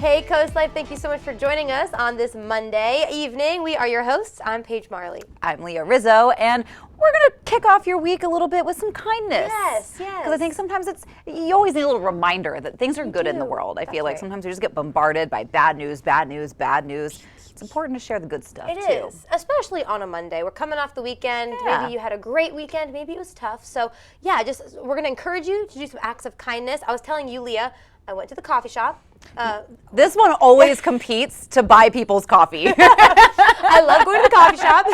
Hey Coast Life, thank you so much for joining us on this Monday evening. We are your hosts. I'm Paige Marley. I'm Leah Rizzo, and we're going to kick off your week a little bit with some kindness. Yes. Because I think sometimes you always need a little reminder that things are good in the world. I feel like sometimes we just get bombarded by bad news. It's important to share the good stuff, too. It is, especially on a Monday. We're coming off the weekend. Yeah. Maybe you had a great weekend. Maybe it was tough. So, yeah, we're going to encourage you to do some acts of kindness. I was telling you, Leah, I went to the coffee shop. This one always competes to buy people's coffee. I love going to the coffee shop.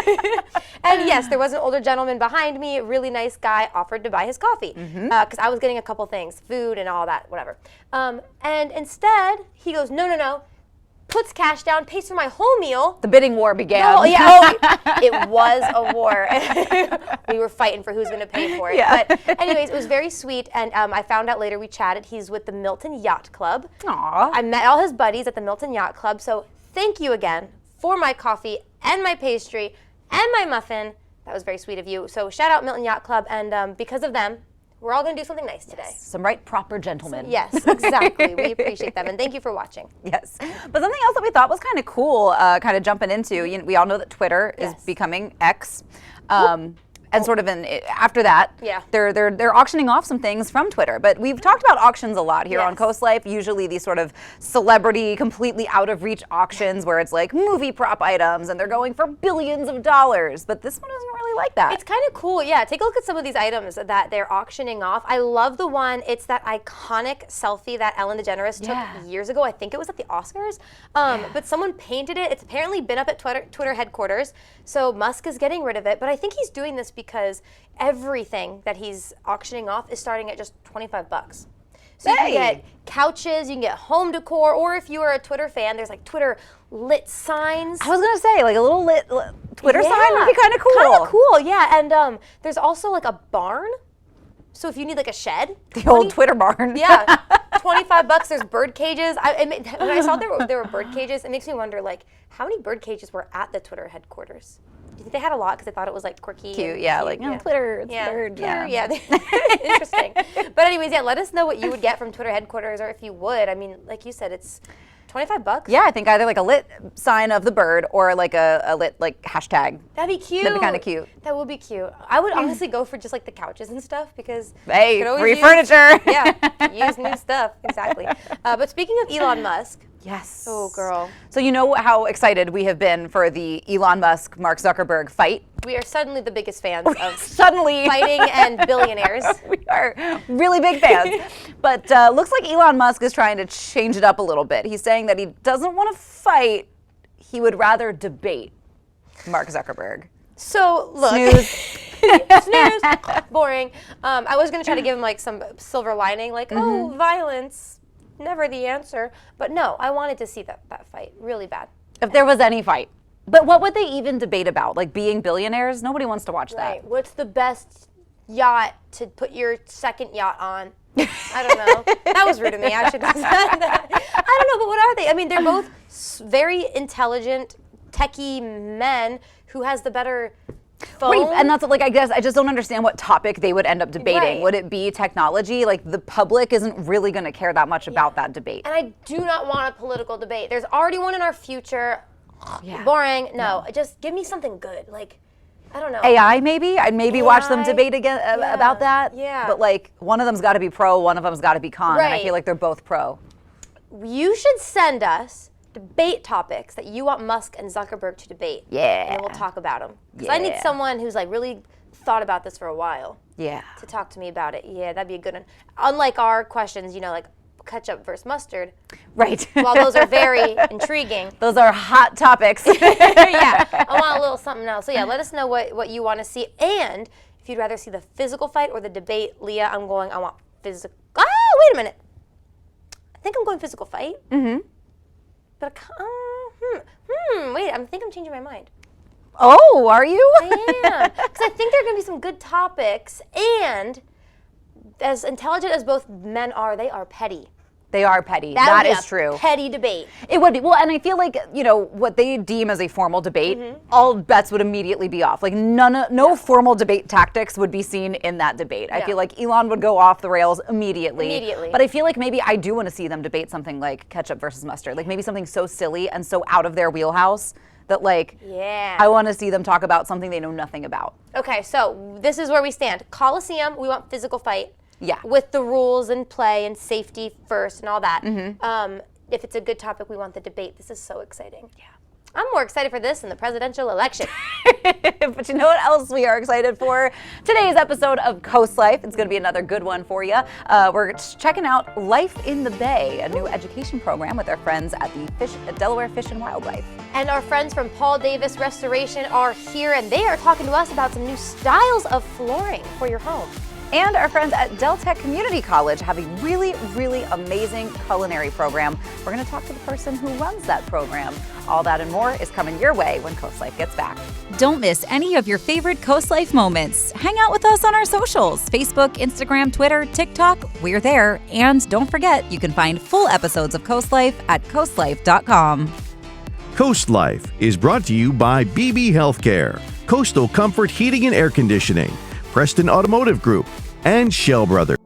And yes, there was an older gentleman behind me, a really nice guy, offered to buy his coffee. Because I was getting a couple things, food and all that, whatever. And instead, he goes, no. Puts cash down, pays for my whole meal. The bidding war began. Oh, yeah. It was a war. We were fighting for who's going to pay for it. Yeah. But anyways, it was very sweet. And I found out later, we chatted, he's with the Milton Yacht Club. Aw. I met all his buddies at the Milton Yacht Club. So thank you again for my coffee and my pastry and my muffin. That was very sweet of you. So shout out Milton Yacht Club. And because of them, we're all going to do something nice today. Yes, some right proper gentlemen. Yes, exactly. We appreciate them. And thank you for watching. Yes. But something else that we thought was kind of cool, kind of jumping into, we all know that Twitter is becoming X. And sort of after that, they're auctioning off some things from Twitter. But we've talked about auctions a lot here on Coast Life. Usually these sort of celebrity, completely out of reach auctions where it's like movie prop items and they're going for billions of dollars. But this one isn't really like that. It's kind of cool. Yeah, take a look at some of these items that they're auctioning off. I love the one. It's that iconic selfie that Ellen DeGeneres took years ago. I think it was at the Oscars. But someone painted it. It's apparently been up at Twitter headquarters. So Musk is getting rid of it. But I think he's doing this because everything that he's auctioning off is starting at just $25. So you can get couches, you can get home decor, or if you are a Twitter fan, there's like Twitter lit signs. I was gonna say, like a little lit Twitter sign would be kind of cool. Kind of cool, yeah. And there's also like a barn. So if you need like a shed. The old Twitter barn. Yeah, $25. There's bird cages. When I saw there were bird cages, it makes me wonder, like, how many bird cages were at the Twitter headquarters? Do you think they had a lot because they thought it was like quirky? Cute, yeah, like Twitter, it's bird, Twitter, interesting. But anyways, let us know what you would get from Twitter headquarters, or if you would. I mean, like you said, it's $25. Yeah, I think either like a lit sign of the bird or like a lit like hashtag. That'd be cute. That'd be kind of cute. That would be cute. I would honestly go for just like the couches and stuff because free furniture. Use new stuff. Exactly. But speaking of Elon Musk. Yes. Oh, girl. So you know how excited we have been for the Elon Musk, Mark Zuckerberg fight? We are suddenly the biggest fans of fighting and billionaires. We are really big fans. But looks like Elon Musk is trying to change it up a little bit. He's saying that he doesn't want to fight. He would rather debate Mark Zuckerberg. So, look. Snooze. Boring. I was going to try to give him like some silver lining, like, oh, violence. Never the answer. But no, I wanted to see that fight really bad. If there was any fight. But what would they even debate about? Like being billionaires? Nobody wants to watch that. What's the best yacht to put your second yacht on? I don't know. That was rude of me. I should have said that. I don't know, but what are they? I mean, they're both very intelligent, techie men who has the better phone. Right, and that's like, I guess I just don't understand what topic they would end up debating. Right. Would it be technology? Like the public isn't really going to care that much about that debate. And I do not want a political debate. There's already one in our future. Yeah. Boring. No, just give me something good. Like, I don't know. AI maybe? I'd maybe watch them debate again about that. Yeah. But like one of them's got to be pro, one of them's got to be con. And I feel like they're both pro. You should send us debate topics that you want Musk and Zuckerberg to debate. Yeah. And then we'll talk about them. Because I need someone who's like really thought about this for a while. Yeah. To talk to me about it. Yeah, that'd be a good one. Unlike our questions, like ketchup versus mustard. Right. While those are very intriguing. Those are hot topics. Yeah. I want a little something else. So yeah, let us know what you want to see. And if you'd rather see the physical fight or the debate, Leah, I want physical. Oh, wait a minute. I think I'm going physical fight. Mm-hmm. But wait, I think I'm changing my mind. Oh, are you? I am. Because I think there are going to be some good topics, and as intelligent as both men are, they are petty. They are petty. That is true. Petty debate. It would be. Well, and I feel like, you know, what they deem as a formal debate, all bets would immediately be off. Like no formal debate tactics would be seen in that debate. I feel like Elon would go off the rails immediately. But I feel like maybe I do want to see them debate something like ketchup versus mustard. Like maybe something so silly and so out of their wheelhouse that like, I want to see them talk about something they know nothing about. Okay, so this is where we stand. Coliseum, we want physical fight. Yeah. With the rules and play and safety first and all that. If it's a good topic, we want the debate. This is so exciting. Yeah. I'm more excited for this than the presidential election. But you know what else we are excited for? Today's episode of Coast Life. It's going to be another good one for you. We're checking out Life in the Bay, a new education program with our friends at the Delaware Fish and Wildlife. And our friends from Paul Davis Restoration are here, and they are talking to us about some new styles of flooring for your home. And our friends at DelTech Community College have a really, really amazing culinary program. We're going to talk to the person who runs that program. All that and more is coming your way when Coast Life gets back. Don't miss any of your favorite Coast Life moments. Hang out with us on our socials, Facebook, Instagram, Twitter, TikTok. We're there. And don't forget, you can find full episodes of Coast Life at coastlife.com. Coast Life is brought to you by BB Healthcare, Coastal Comfort Heating and Air Conditioning, Preston Automotive Group, and Shell Brothers.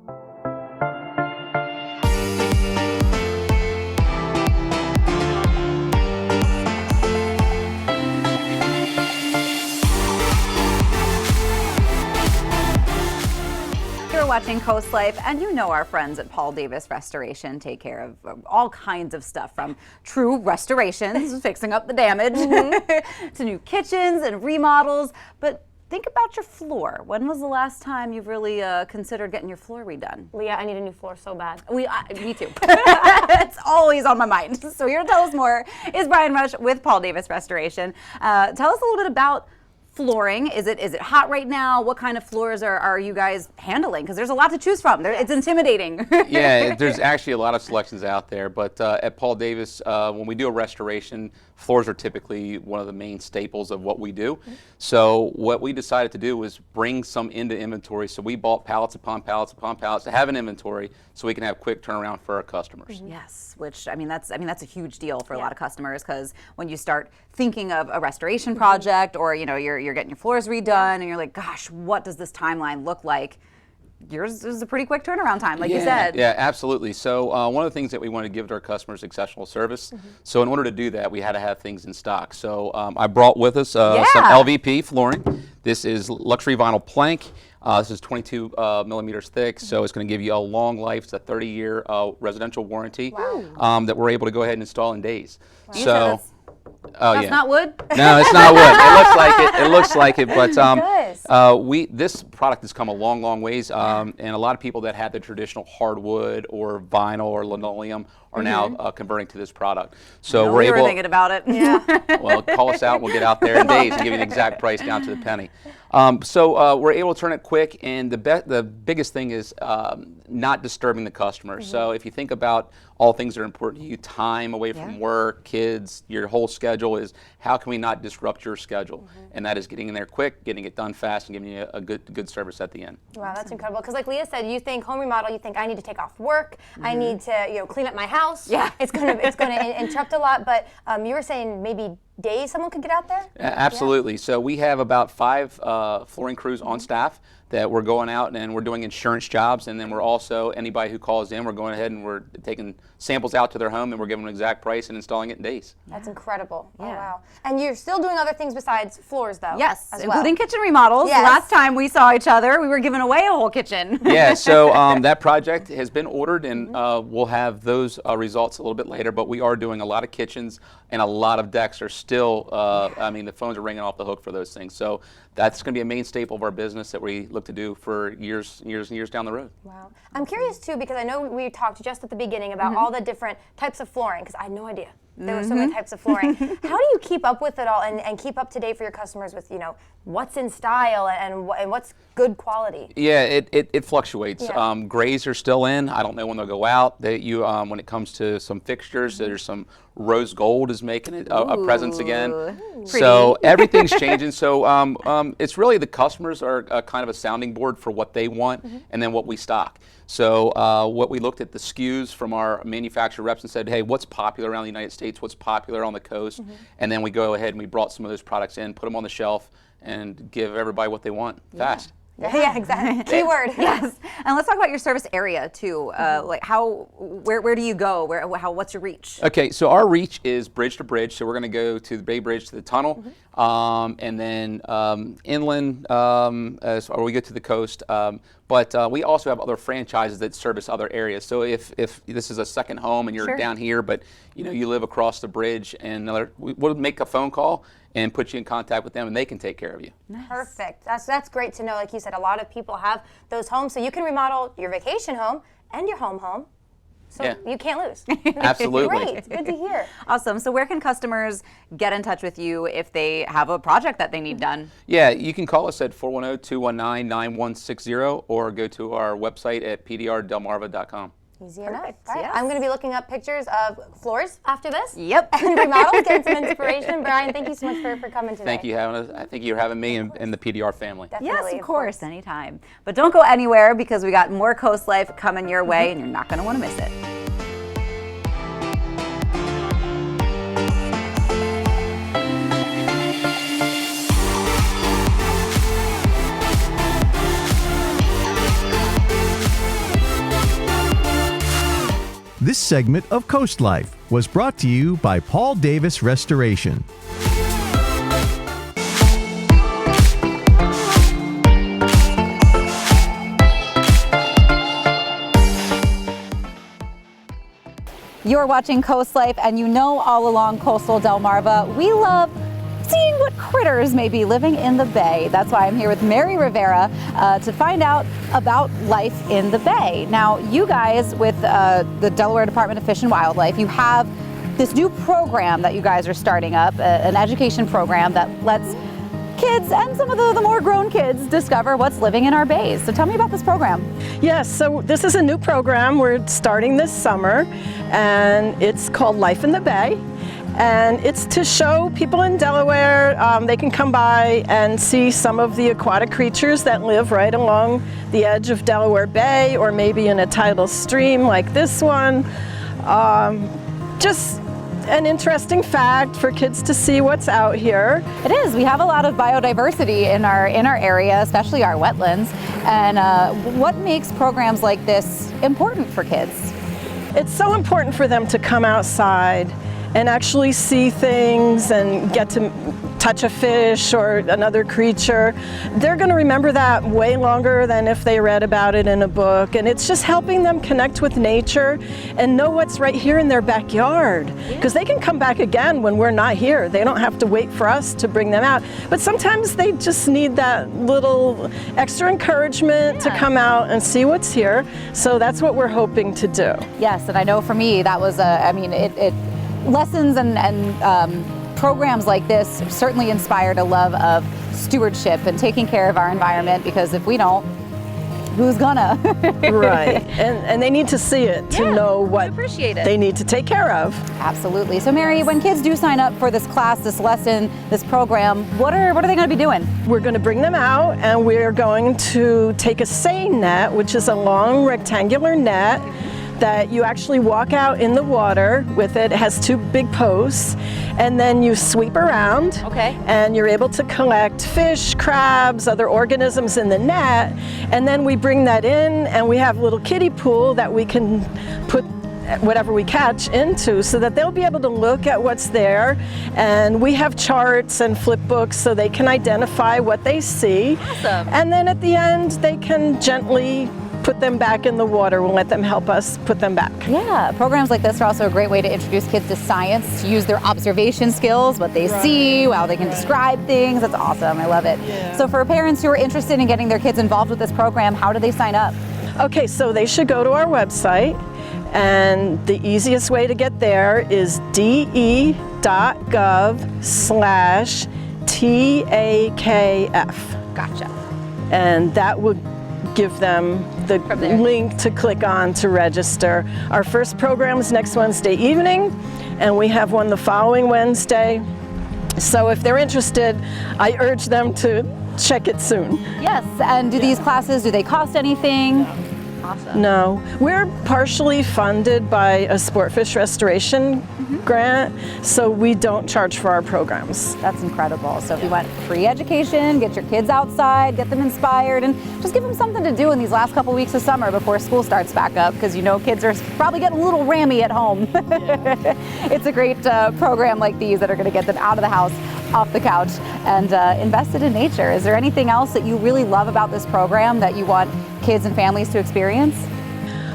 You're watching Coast Life, and you know our friends at Paul Davis Restoration take care of all kinds of stuff, from true restorations, fixing up the damage, to new kitchens and remodels. But think about your floor. When was the last time you've really considered getting your floor redone? Leah, I need a new floor so bad. Me too. It's always on my mind. So here to tell us more is Brian Rush with Paul Davis Restoration. Tell us a little bit about flooring. Is it hot right now? What kind of floors are you guys handling? Because there's a lot to choose from. It's intimidating. Yeah, there's actually a lot of selections out there. But at Paul Davis, when we do a restoration, floors are typically one of the main staples of what we do. So what we decided to do was bring some into inventory. So we bought pallets upon pallets upon pallets to have an inventory so we can have quick turnaround for our customers. Yes, which that's a huge deal for a lot of customers, because when you start thinking of a restoration project, or you're getting your floors redone, and you're like, gosh, what does this timeline look like? Yours is a pretty quick turnaround time, like you said. Yeah, absolutely. So one of the things that we want to give to our customers is exceptional service. So in order to do that, we had to have things in stock. So I brought with us some LVP flooring. This is luxury vinyl plank. This is 22 millimeters thick, so it's going to give you a long life. It's a 30-year residential warranty that we're able to go ahead and install in days. Wow. So that's not wood? No, it's not wood. It looks like it. It looks like it, but this product has come a long, long ways, and a lot of people that had the traditional hardwood or vinyl or linoleum are now converting to this product. So we're thinking about it. Yeah. Well, call us out and we'll get out there in days and give you an exact price down to the penny. So we're able to turn it quick, and the biggest thing is not disturbing the customer. So if you think about all things that are important to you, time away from work, kids, your whole schedule, is how can we not disrupt your schedule? And that is getting in there quick, getting it done fast, and giving you a good service at the end. Wow, that's incredible. Because like Leah said, you think home remodel, you think I need to take off work, I need to clean up my house. Yeah, it's gonna interrupt a lot. But you were saying maybe days someone could get out there? Absolutely. So we have about 5 flooring crews on staff that we're going out and we're doing insurance jobs, and then we're also, anybody who calls in, we're going ahead and we're taking samples out to their home and we're giving them an exact price and installing it in days. That's incredible. Yeah. Oh, wow. And you're still doing other things besides floors, though? Yes, including kitchen remodels. Yes. Last time we saw each other, we were giving away a whole kitchen. Yeah, so that project has been ordered, and we'll have those results a little bit later, but we are doing a lot of kitchens, and a lot of decks are still, the phones are ringing off the hook for those things. So that's going to be a main staple of our business that we look to do for years and years down the road. Wow. I'm curious, too, because I know we talked just at the beginning about all the different types of flooring, because I had no idea there were so many types of flooring. How do you keep up with it all and keep up to date for your customers with, what's in style and what's good quality? Yeah, it fluctuates. Yeah. Grays are still in. I don't know when they'll go out. When it comes to some fixtures, there's some rose gold is making it a presence again. Pretty. So everything's changing. So it's really the customers are kind of a sounding board for what they want and then what we stock. So what we looked at the SKUs from our manufacturer reps and said, hey, what's popular around the United States? What's popular on the coast? And then we go ahead and we brought some of those products in, put them on the shelf, and give everybody what they want fast. Yeah, exactly. Keyword. Yes. And let's talk about your service area too. Like where do you go? What's your reach? Okay, so our reach is bridge to bridge. So we're going to go to the Bay Bridge to the tunnel, and then inland, or we go to the coast. But we also have other franchises that service other areas. So if this is a second home and you're down here, but you live across the bridge, and we'll make a phone call and put you in contact with them, and they can take care of you. Nice. Perfect. That's great to know. Like you said, a lot of people have those homes, so you can remodel your vacation home and your home. So you can't lose. Absolutely. Great. Good to hear. Awesome. So where can customers get in touch with you if they have a project that they need done? Yeah, you can call us at 410-219-9160 or go to our website at pdrdelmarva.com. Easy enough. Right. Yes. I'm going to be looking up pictures of floors after this. Yep. And remodels, get some inspiration. Brian, thank you so much for coming today. Thank you, I think you're having me and the PDR family. Definitely, yes, of course, anytime. But don't go anywhere because we got more Coast Life coming your way, and you're not going to want to miss it. This segment of Coast Life was brought to you by Paul Davis Restoration. You're watching Coast Life, and you know all along coastal Delmarva, we love seeing what critters may be living in the bay. That's why I'm here with Mary Rivera to find out about life in the bay. Now, you guys with the Delaware Department of Fish and Wildlife, you have this new program that you guys are starting up, an education program that lets kids and some of the more grown kids discover what's living in our bays. So tell me about this program. Yes, so this is a new program we're starting this summer, and it's called Life in the Bay. And it's to show people in Delaware, they can come by and see some of the aquatic creatures that live right along the edge of Delaware Bay, or maybe in a tidal stream like this one. Just an interesting fact for kids to see what's out here. It is. We have a lot of biodiversity in our area, especially our wetlands. And what makes programs like this important for kids? It's so important for them to come outside and actually see things and get to touch a fish or another creature. They're going to remember that way longer than if they read about it in a book. And it's just helping them connect with nature and know what's right here in their backyard. Because they can come back again when we're not here. They don't have to wait for us to bring them out. But sometimes they just need that little extra encouragement to come out and see what's here. So that's what we're hoping to do. Yes, and I know for me that was lessons and programs like this certainly inspired a love of stewardship and taking care of our environment, because if we don't, who's gonna? Right, and they need to see it to know what they need to take care of. Absolutely. So Mary, when kids do sign up for this class, this lesson, this program, what are they going to be doing? We're going to bring them out, and we're going to take a seine net, which is a long rectangular net that you actually walk out in the water with. It has two big posts, and then you sweep around, and you're able to collect fish, crabs, other organisms in the net, and then we bring that in, and we have a little kiddie pool that we can put whatever we catch into, so that they'll be able to look at what's there. And we have charts and flip books so they can identify what they see. Awesome. And then at the end they can gently put them back in the water. We'll let them help us put them back. Yeah, programs like this are also a great way to introduce kids to science, to use their observation skills, what they see, how they can describe things. That's awesome. I love it. Yeah. So for parents who are interested in getting their kids involved with this program, how do they sign up? Okay, so they should go to our website, and the easiest way to get there is de.gov/TAKF. Gotcha. And that would give them the link to click on to register. Our first program is next Wednesday evening, and we have one the following Wednesday. So if they're interested, I urge them to check it soon. Yes, and do these classes, do they cost anything? Awesome. No. We're partially funded by a sport fish restoration grant, so we don't charge for our programs. That's incredible. So if you want free education, get your kids outside, get them inspired, and just give them something to do in these last couple weeks of summer before school starts back up, because you know kids are probably getting a little rammy at home. It's a great program like these that are going to get them out of the house, off the couch, and invested in nature. Is there anything else that you really love about this program that you want kids and families to experience?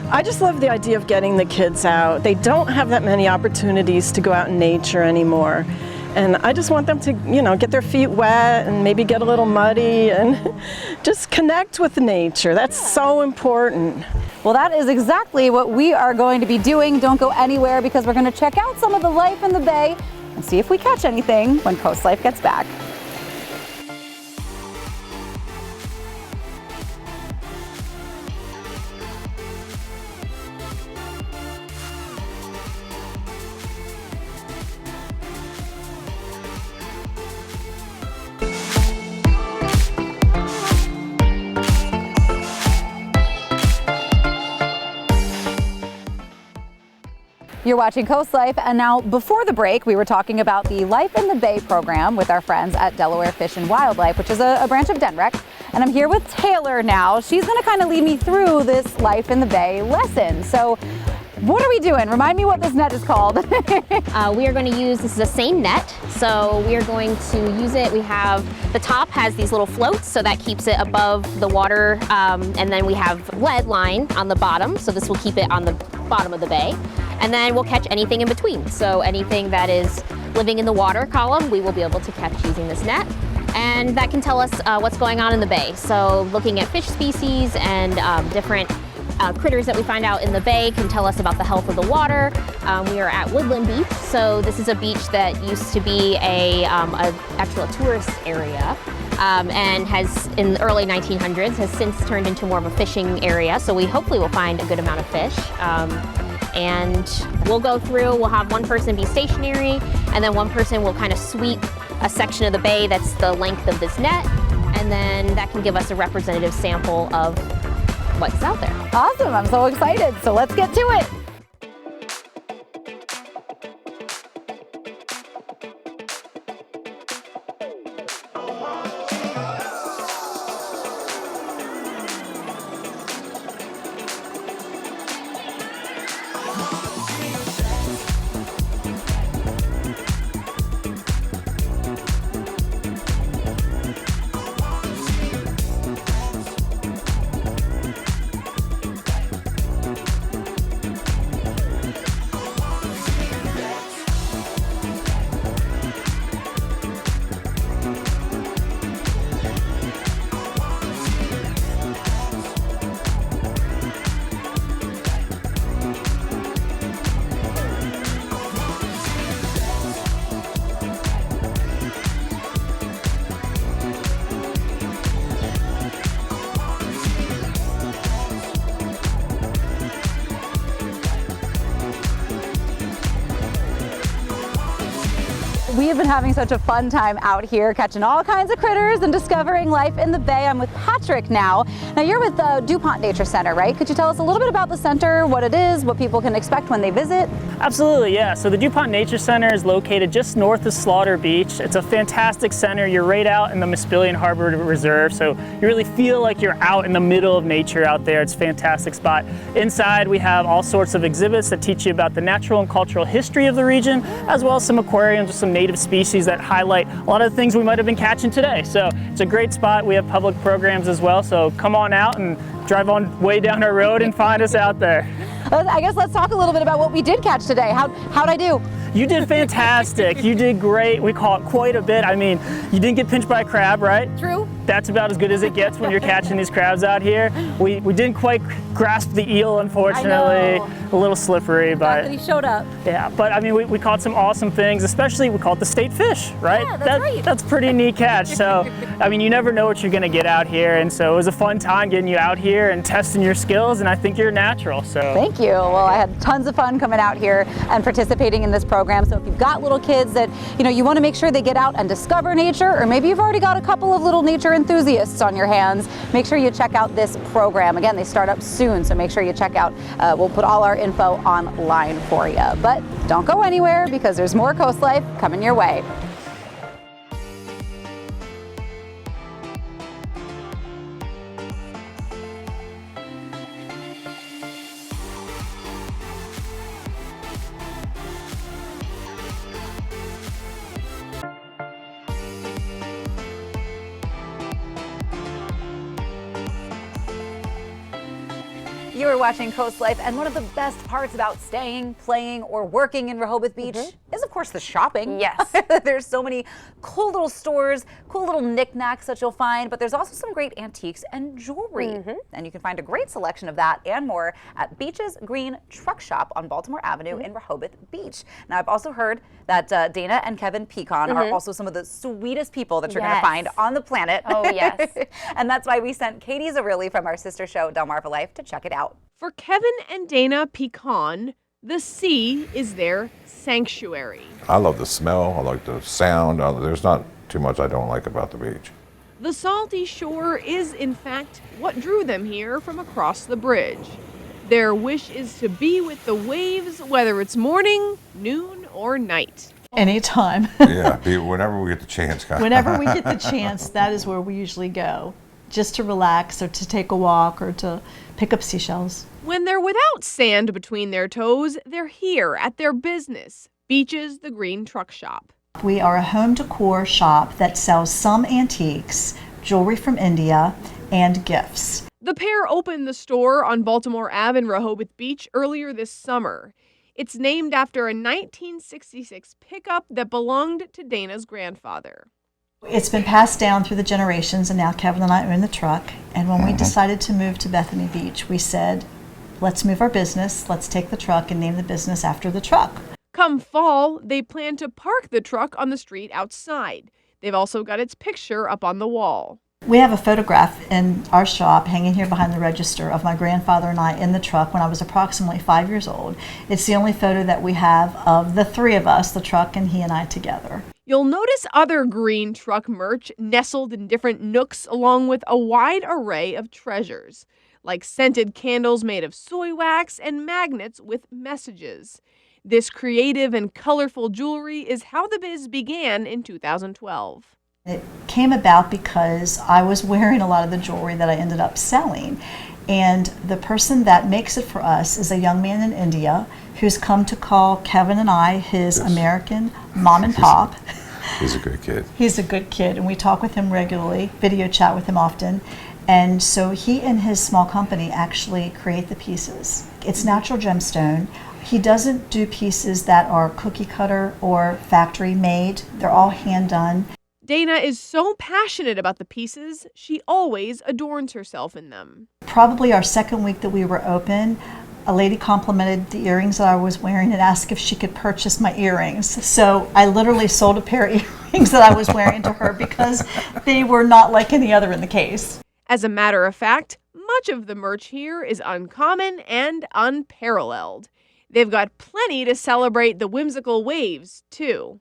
I just love the idea of getting the kids out. They don't have that many opportunities to go out in nature anymore. And I just want them to, you know, get their feet wet and maybe get a little muddy and just connect with nature. That's so important. Well, that is exactly what we are going to be doing. Don't go anywhere, because we're going to check out some of the life in the bay and see if we catch anything when Coast Life gets back. You're watching Coast Life, and now before the break, we were talking about the Life in the Bay program with our friends at Delaware Fish and Wildlife, which is a branch of DNREC. And I'm here with Taylor now. She's going to kind of lead me through this Life in the Bay lesson. So what are we doing? Remind me what this net is called. We are going to use, this is a seine net, so we are going to use it. We have, the top has these little floats, so that keeps it above the water, and then we have lead line on the bottom, so this will keep it on the bottom of the bay. And then we'll catch anything in between. So anything that is living in the water column, we will be able to catch using this net. And that can tell us what's going on in the bay. So looking at fish species and different critters that we find out in the bay can tell us about the health of the water. We are at Woodland Beach, so this is a beach that used to be actual tourist area, and has, in the early 1900s, has since turned into more of a fishing area. So we hopefully will find a good amount of fish. And we'll go through, we'll have one person be stationary, and then one person will kind of sweep a section of the bay that's the length of this net, and then that can give us a representative sample of what's out there. Awesome, I'm so excited. So let's get to it. We have been having such a fun time out here, catching all kinds of critters and discovering life in the bay. I'm with Patrick now. Now you're with the DuPont Nature Center, right? Could you tell us a little bit about the center, what it is, what people can expect when they visit? Absolutely, yeah. So the DuPont Nature Center is located just north of Slaughter Beach. It's a fantastic center. You're right out in the Mespillian Harbor Reserve, so you really feel like you're out in the middle of nature out there. It's a fantastic spot. Inside we have all sorts of exhibits that teach you about the natural and cultural history of the region, as well as some aquariums with some native species that highlight a lot of the things we might have been catching today. So it's a great spot. We have public programs as well, so come on out and drive on way down our road and find us out there. I guess let's talk a little bit about what we did catch today. How'd I do? You did fantastic. You did great. We caught quite a bit. I mean, you didn't get pinched by a crab, right? True. That's about as good as it gets when you're catching these crabs out here. We didn't quite grasp the eel, unfortunately. A little slippery, but But he showed up. yeah. But I mean, we caught some awesome things. Especially, we caught the state fish, right? Yeah, that's right. That's pretty neat catch. So, I mean, you never know what you're gonna get out here, and so it was a fun time getting you out here and testing your skills. And I think you're natural. So Thank Thank you. Well, I had tons of fun coming out here and participating in this program. So if you've got little kids that, you want to make sure they get out and discover nature, or maybe you've already got a couple of little nature enthusiasts on your hands, make sure you check out this program. Again, they start up soon, so make sure you check out. We'll put all our info online for you. But don't go anywhere, because there's more Coast Life coming your way. You are watching Coast Life, and one of the best parts about staying, playing, or working in Rehoboth Beach is, of course, the shopping. Yes. There's so many cool little stores, cool little knickknacks that you'll find, but there's also some great antiques and jewelry. And you can find a great selection of that and more at Beach's Green Truck Shop on Baltimore Avenue in Rehoboth Beach. Now, I've also heard that Dana and Kevin Pecan are also some of the sweetest people that you're going to find on the planet. Oh, yes. And that's why we sent Katie Zarilli from our sister show, Delmarva Life, to check it out. For Kevin and Dana Pecan, the sea is their sanctuary. I love the smell, I like the sound. There's not too much I don't like about the beach. The salty shore is, in fact, what drew them here from across the bridge. Their wish is to be with the waves, whether it's morning, noon, or night. Anytime. Yeah, whenever we get the chance. Whenever we get the chance, that is where we usually go, just to relax or to take a walk or to pick up seashells. When they're without sand between their toes, they're here at their business, Beach's the Green Truck Shop. We are a home decor shop that sells some antiques, jewelry from India, and gifts. The pair opened the store on Baltimore Ave in Rehoboth Beach earlier this summer. It's named after a 1966 pickup that belonged to Dana's grandfather. It's been passed down through the generations, and now Kevin and I own the truck. And when we decided to move to Bethany Beach, we said, let's move our business, let's take the truck and name the business after the truck. Come fall, they plan to park the truck on the street outside. They've also got its picture up on the wall. We have a photograph in our shop hanging here behind the register of my grandfather and I in the truck when I was approximately 5 years old. It's the only photo that we have of the three of us, the truck and he and I together. You'll notice other green truck merch nestled in different nooks, along with a wide array of treasures, like scented candles made of soy wax and magnets with messages. This creative and colorful jewelry is how the biz began in 2012. It came about because I was wearing a lot of the jewelry that I ended up selling. And the person that makes it for us is a young man in India who's come to call Kevin and I his American mom and pop. He's a good kid. He's a good kid, and we talk with him regularly, video chat with him often. And so he and his small company actually create the pieces. It's natural gemstone. He doesn't do pieces that are cookie cutter or factory made. They're all hand done. Dana is so passionate about the pieces, she always adorns herself in them. Probably our second week that we were open, a lady complimented the earrings that I was wearing and asked if she could purchase my earrings. So I literally sold a pair of earrings that I was wearing to her because they were not like any other in the case. As a matter of fact, much of the merch here is uncommon and unparalleled. They've got plenty to celebrate the whimsical waves, too.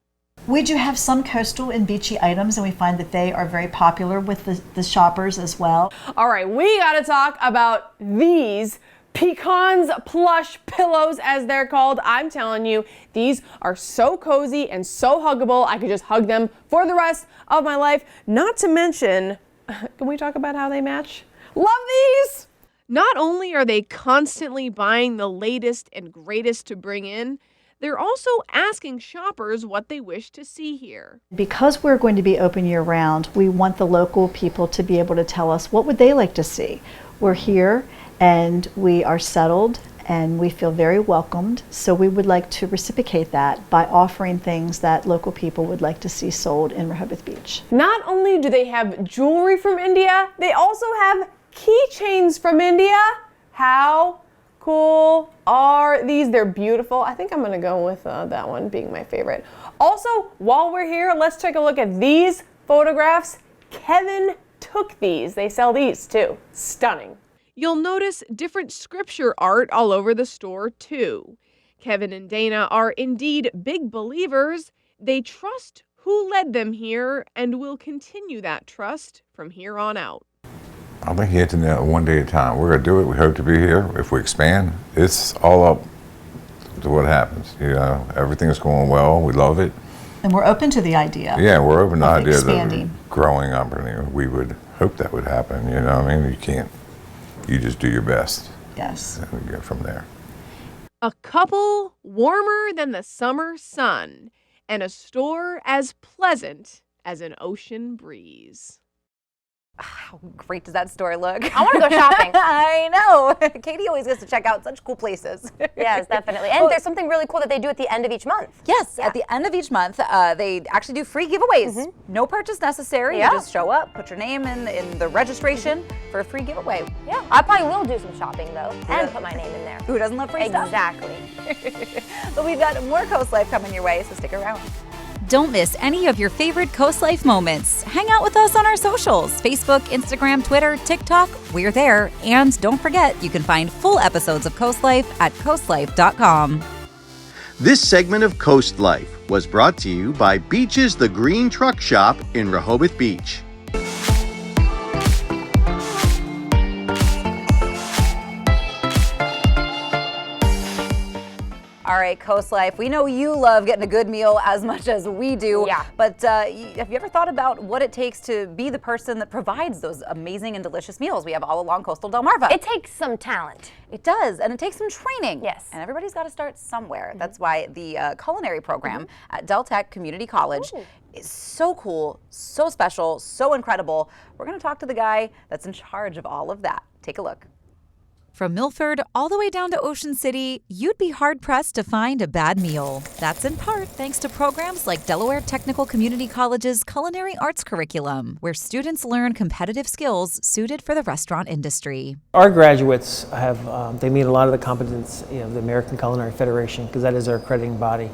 We do have some coastal and beachy items, and we find that they are very popular with the shoppers as well. All right, we gotta talk about these Pecans plush pillows, as they're called. I'm telling you, these are so cozy and so huggable. I could just hug them for the rest of my life. Not to mention, can we talk about how they match? Love these! Not only are they constantly buying the latest and greatest to bring in, they're also asking shoppers what they wish to see here. Because we're going to be open year-round, we want the local people to be able to tell us what would they like to see. We're here and we are settled and we feel very welcomed, so we would like to reciprocate that by offering things that local people would like to see sold in Rehoboth Beach. Not only do they have jewelry from India, they also have keychains from India. How cool are these? They're beautiful. I think I'm gonna go with that one being my favorite. Also, while we're here, let's take a look at these photographs. Kevin took these. They sell these too. Stunning. You'll notice different scripture art all over the store, too. Kevin and Dana are indeed big believers. They trust who led them here and will continue that trust from here on out. I think hitting that one day at a time. We're going to do it. We hope to be here. If we expand, it's all up to what happens. You know, everything's going well. We love it. And we're open to the idea. Yeah, we're open to the idea expanding. of growing opportunity. We would hope that would happen. You know what I mean? You just do your best. Yes. And we go from there. A couple warmer than the summer sun, and a store as pleasant as an ocean breeze. How great does that store look? I want to go shopping. I know. Katie always gets to check out such cool places. Yes, definitely. And there's something really cool that they do at the end of each month. Yes, at the end of each month, they actually do free giveaways. No purchase necessary. Yeah. You just show up, put your name in the registration for a free giveaway. Yeah, I probably will do some shopping though, and put my name in there. Who doesn't love free stuff? Exactly. But we've got more Coast Life coming your way, so stick around. Don't miss any of your favorite Coast Life moments. Hang out with us on our socials, Facebook, Instagram, Twitter, TikTok. We're there. And don't forget, you can find full episodes of Coast Life at coastlife.com. This segment of Coast Life was brought to you by Beach's The Green Truck Shop in Rehoboth Beach. All right, Coast Life, we know you love getting a good meal as much as we do. Yeah. But have you ever thought about what it takes to be the person that provides those amazing and delicious meals we have all along coastal Delmarva? It takes some talent. It does, and it takes some training. Yes. And everybody's got to start somewhere. That's why the culinary program at DelTech Community College is so cool, so special, so incredible. We're going to talk to the guy that's in charge of all of that. Take a look. From Milford all the way down to Ocean City, you'd be hard-pressed to find a bad meal. That's in part thanks to programs like Delaware Technical Community College's Culinary Arts Curriculum, where students learn competitive skills suited for the restaurant industry. Our graduates have, they meet a lot of the competence of the American Culinary Federation, because that is our accrediting body.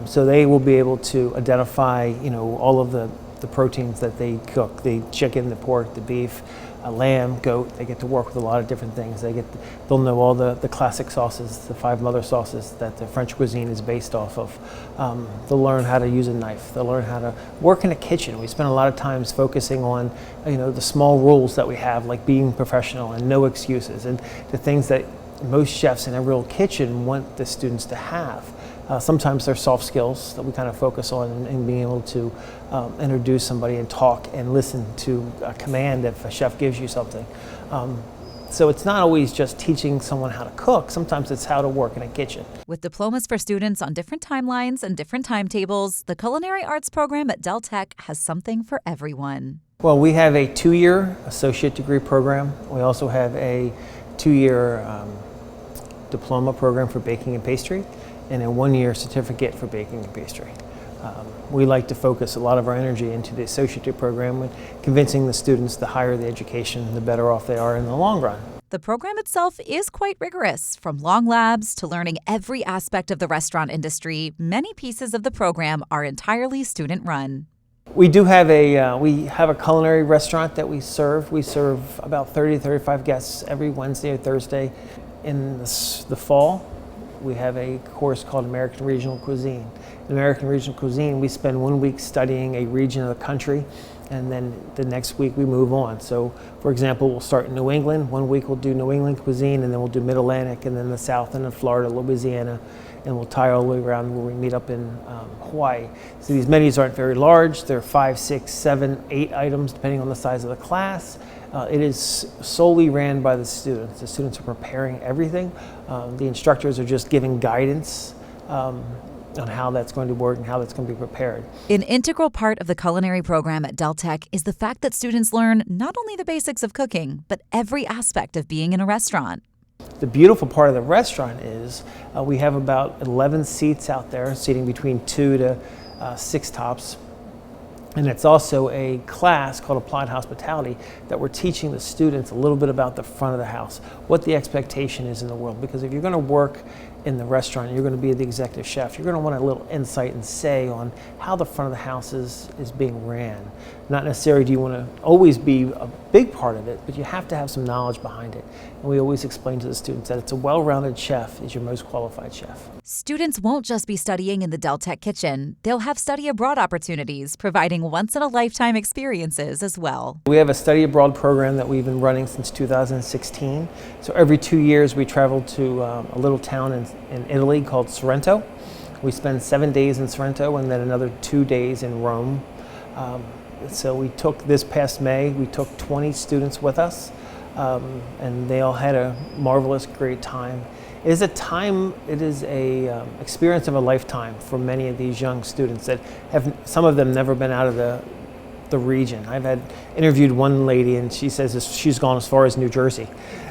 So they will be able to identify, all of the proteins that they cook, the chicken, the pork, the beef, lamb, goat. They get to work with a lot of different things. They'll know all the classic sauces, the 5 mother sauces that the French cuisine is based off of. They'll learn how to use a knife. They'll learn how to work in a kitchen. We spend a lot of times focusing on, the small rules that we have, like being professional and no excuses, and the things that most chefs in a real kitchen want the students to have. Sometimes they're soft skills that we kind of focus on, and being able to introduce somebody and talk and listen to a command if a chef gives you something. So it's not always just teaching someone how to cook. Sometimes it's how to work in a kitchen. With diplomas for students on different timelines and different timetables, the Culinary Arts program at DelTech has something for everyone. Well, we have a 2-year associate degree program. We also have a 2-year diploma program for baking and pastry, and a 1-year certificate for baking and pastry. We like to focus a lot of our energy into the associate program, and convincing the students the higher the education, the better off they are in the long run. The program itself is quite rigorous. From long labs to learning every aspect of the restaurant industry, many pieces of the program are entirely student-run. We do have a culinary restaurant that we serve. We serve about 30 to 35 guests every Wednesday or Thursday. In the fall, we have a course called American Regional Cuisine. In American Regional Cuisine, we spend 1 week studying a region of the country, and then the next week we move on. So, for example, we'll start in New England. 1 week we'll do New England cuisine, and then we'll do Mid-Atlantic, and then the South, and then Florida, Louisiana, and we'll tie all the way around where we meet up in Hawaii. So these menus aren't very large. They're 5, 6, 7, 8 items, depending on the size of the class. It is solely ran by the students. The students are preparing everything. The instructors are just giving guidance on how that's going to work and how that's going to be prepared. An integral part of the culinary program at DelTech is the fact that students learn not only the basics of cooking, but every aspect of being in a restaurant. The beautiful part of the restaurant is we have about 11 seats out there, seating between 2 to 6 tops. And it's also a class called Applied Hospitality that we're teaching the students a little bit about the front of the house, what the expectation is in the world. Because if you're going to work in the restaurant, you're going to be the executive chef, you're going to want a little insight and say on how the front of the house is being ran. Not necessarily do you want to always be a big part of it, but you have to have some knowledge behind it. And we always explain to the students that it's a well-rounded chef is your most qualified chef. Students won't just be studying in the DelTech kitchen. They'll have study abroad opportunities, providing once-in-a-lifetime experiences as well. We have a study abroad program that we've been running since 2016. So every 2 years we travel to a little town in Italy called Sorrento. We spend 7 days in Sorrento and then another 2 days in Rome. So we took, this past May, we took 20 students with us, and they all had a marvelous, great time. It is a experience of a lifetime for many of these young students that have, some of them never been out of the region. I've interviewed one lady and she says she's gone as far as New Jersey.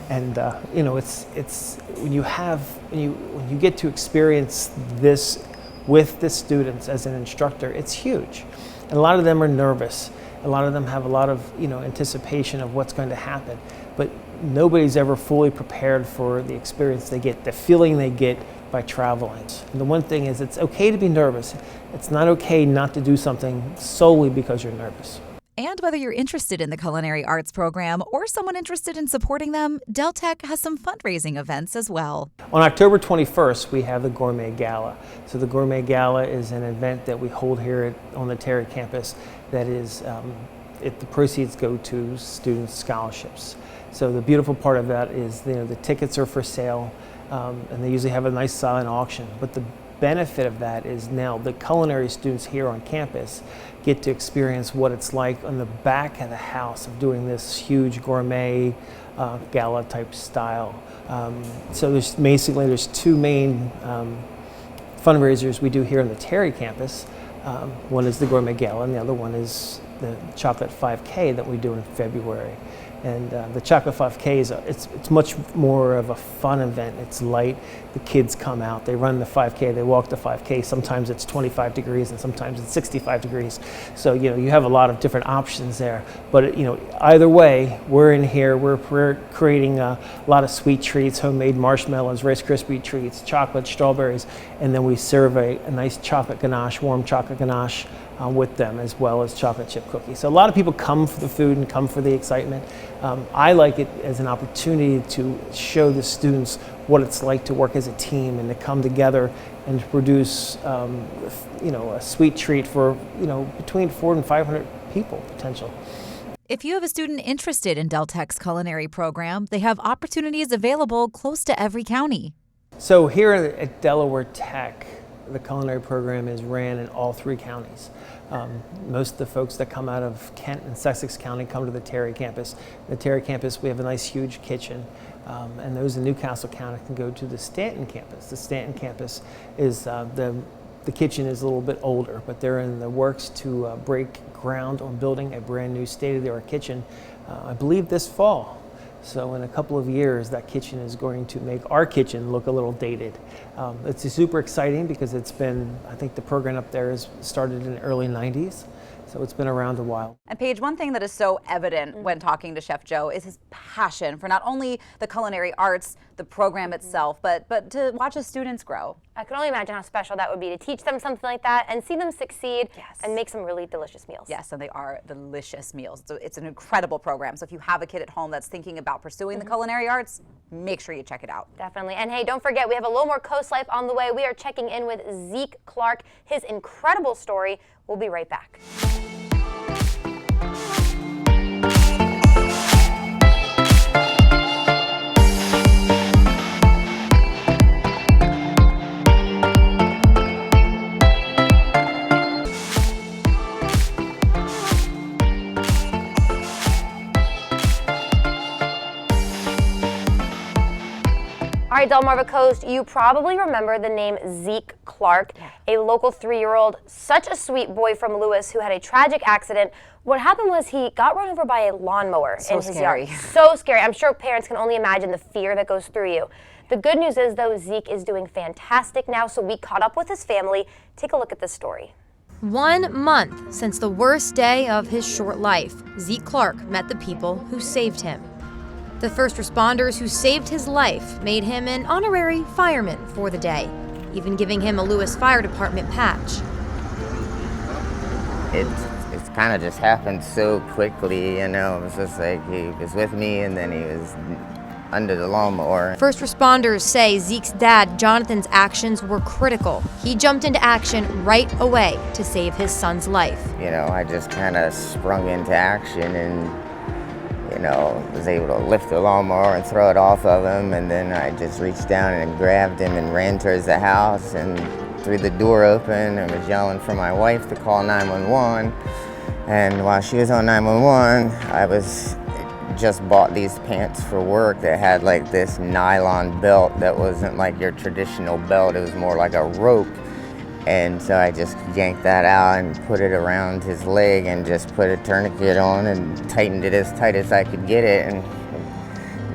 And you know, it's when you get to experience this with the students as an instructor, it's huge. And a lot of them are nervous. A lot of them have a lot of anticipation of what's going to happen. But nobody's ever fully prepared for the experience they get, the feeling they get by traveling. And the one thing is, it's okay to be nervous. It's not okay not to do something solely because you're nervous. And whether you're interested in the culinary arts program or someone interested in supporting them, DelTech has some fundraising events as well. On October 21st, we have the Gourmet Gala. So the Gourmet Gala is an event that we hold here on the Terry campus that is, the proceeds go to students' scholarships. So the beautiful part of that is the tickets are for sale, and they usually have a nice silent auction. But the benefit of that is now the culinary students here on campus get to experience what it's like on the back of the house of doing this huge gourmet gala type style. So there's two main fundraisers we do here on the Terry campus. One is the Gourmet Gala and the other one is the Chocolate 5K that we do in February. And the Chocolate 5K is it's much more of a fun event. It's light. The kids come out. They run the 5K. They walk the 5K. Sometimes it's 25 degrees and sometimes it's 65 degrees. So you have a lot of different options there. But either way, we're in here. We're creating a lot of sweet treats, homemade marshmallows, Rice Krispie treats, chocolate, strawberries, and then we serve a nice chocolate ganache, warm chocolate ganache with them, as well as chocolate chip cookies. So a lot of people come for the food and come for the excitement. I like it as an opportunity to show the students what it's like to work as a team and to come together and to produce a sweet treat for between 400 and 500 people potential. If you have a student interested in DelTech's culinary program, they have opportunities available close to every county. So here at Delaware Tech, the culinary program is ran in all 3 counties. Most of the folks that come out of Kent and Sussex County come to the Terry campus. The Terry campus, we have a nice huge kitchen, and those in Newcastle County can go to the Stanton campus. The Stanton campus is, the kitchen is a little bit older, but they're in the works to break ground on building a brand new state-of-the-art kitchen, I believe this fall. So in a couple of years, that kitchen is going to make our kitchen look a little dated. It's super exciting because it's been, I think the program up there is started in the early 90s. So it's been around a while. And Paige, one thing that is so evident when talking to Chef Joe is his passion for not only the culinary arts, the program itself, but to watch his students grow. I can only imagine how special that would be to teach them something like that and see them succeed and make some really delicious meals. Yes, and they are delicious meals. So it's an incredible program. So if you have a kid at home that's thinking about pursuing the culinary arts, make sure you check it out. Definitely. And hey, don't forget, we have a little more Coast Life on the way. We are checking in with Zeke Clark, his incredible story. We'll be right back. All right, Delmarva Coast, you probably remember the name Zeke Clark, a local 3-year-old, such a sweet boy from Lewis who had a tragic accident. What happened was he got run over by a lawnmower in his yard. So scary. I'm sure parents can only imagine the fear that goes through you. The good news is, though, Zeke is doing fantastic now, so we caught up with his family. Take a look at this story. 1 month since the worst day of his short life, Zeke Clark met the people who saved him. The first responders who saved his life made him an honorary fireman for the day, even giving him a Lewis Fire Department patch. It's kind of just happened so quickly, you know. It was just like he was with me and then he was under the lawnmower. First responders say Zeke's dad, Jonathan's actions were critical. He jumped into action right away to save his son's life. You know, I just kind of sprung into action and, you know, was able to lift the lawnmower and throw it off of him, and then I just reached down and grabbed him and ran towards the house and threw the door open and was yelling for my wife to call 911. And while she was on 911, I was just bought these pants for work that had like this nylon belt that wasn't like your traditional belt, it was more like a rope. And so I just yanked that out and put it around his leg and just put a tourniquet on and tightened it as tight as I could get it, and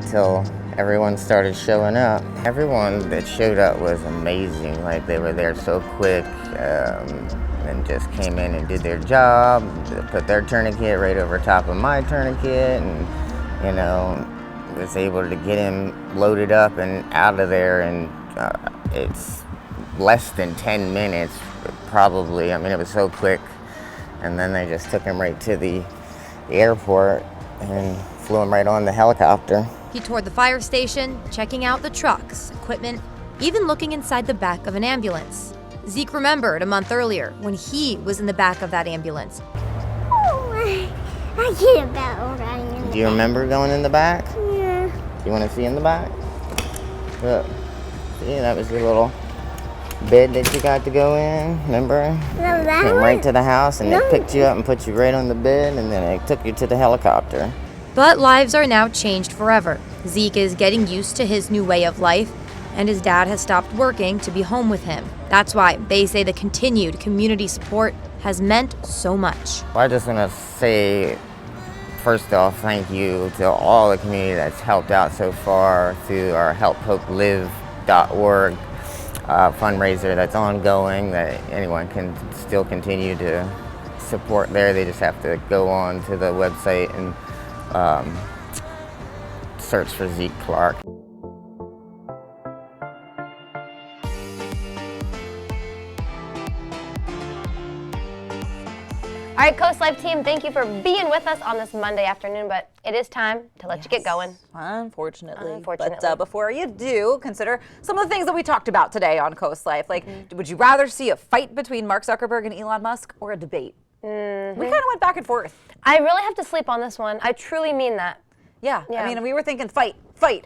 until everyone started showing up. Everyone that showed up was amazing. Like, they were there so quick and just came in and did their job, put their tourniquet right over top of my tourniquet, and, you know, was able to get him loaded up and out of there. And it's less than 10 minutes, probably. I mean, it was so quick. And then they just took him right to the airport and flew him right on the helicopter. He toured the fire station, checking out the trucks, equipment, even looking inside the back of an ambulance. Zeke remembered a month earlier when he was in the back of that ambulance. Oh, I get about right. Do you remember going in the back? Yeah. Do you want to see in the back? Look, see, that was your little bed that you got to go in, remember? No, that Came one? right to the house and No. they picked you up and put you right on the bed, and then they took you to the helicopter. But lives are now changed forever. Zeke is getting used to his new way of life, and his dad has stopped working to be home with him. That's why they say the continued community support has meant so much. Well, I just want to say, first off, thank you to all the community that's helped out so far through our helphopelive.org fundraiser that's ongoing, that anyone can still continue to support there. They just have to go on to the website and search for Zeke Clark. All right, Coast Life team, thank you for being with us on this Monday afternoon, but it is time to let you get going. Unfortunately. But before you do, consider some of the things that we talked about today on Coast Life. Like, would you rather see a fight between Mark Zuckerberg and Elon Musk, or a debate? We kind of went back and forth. I really have to sleep on this one. I truly mean that. Yeah. Yeah. I mean, we were thinking fight. We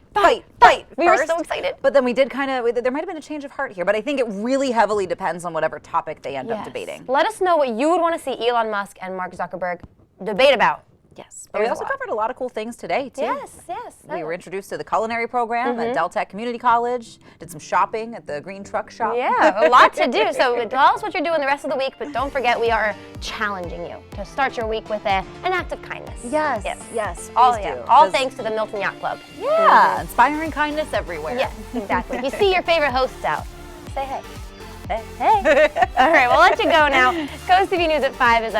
were so excited. But then we did there might have been a change of heart here, but I think it really heavily depends on whatever topic they end up debating. Let us know what you would want to see Elon Musk and Mark Zuckerberg debate about. Yes. But we also covered a lot of cool things today, too. Yes. We were introduced to the Culinary program at DelTech Community College, did some shopping at the Green Truck Shop. Yeah, a lot to do. So tell us what you're doing the rest of the week, but don't forget we are challenging you to start your week with an act of kindness. Yes. All thanks to the Milton Yacht Club. Yeah, inspiring kindness everywhere. Yes, exactly. If you see your favorite hosts out, say hey. Hey. All right, we'll let you go now. Coast TV News at 5 is